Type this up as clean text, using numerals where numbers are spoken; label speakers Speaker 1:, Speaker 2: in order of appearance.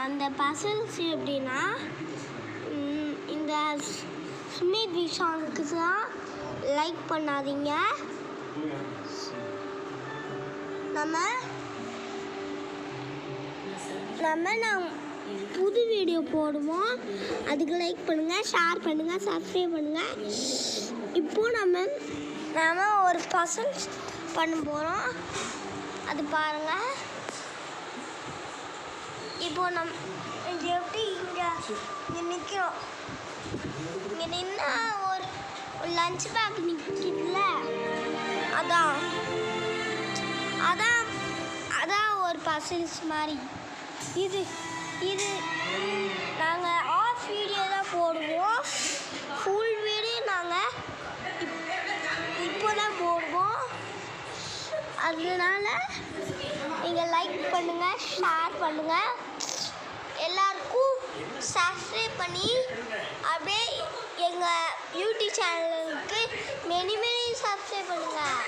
Speaker 1: அந்த பசில்ஸ் எப்படின்னா இந்த ஸ்மித் விஷானுக்கு தான் லைக் பண்ணாதீங்க. நம்ம புது வீடியோ போடுவோம், அதுக்கு லைக் பண்ணுங்கள், ஷேர் பண்ணுங்கள், சப்ஸ்கிரைப் பண்ணுங்கள். இப்போது நம்ம ஒரு பசில்ஸ் பண்ண போகிறோம், அது பாருங்கள். இப்போது எப்படி இங்கே நிற்கிறோம், இங்கே நின்னா ஒரு லஞ்ச் பேக் நிற்கிதுல, அதான் ஒரு பசில்ஸ் மாதிரி. இது நாங்கள் ஆஃப் வீடியோ தான் போடுவோம், ஃபுல் வீடியோ நாங்கள் இப்போ தான் போடுவோம். அதனால நீங்கள் லைக் பண்ணுங்கள், ஷேர் பண்ணுங்கள், எல்லாருக்கும் சப்ஸ்கிரைப் பண்ணி அப்படியே எங்கள் யூடியூப் சேனலுக்கு மெனி சப்ஸ்கிரைப் பண்ணுங்கள்.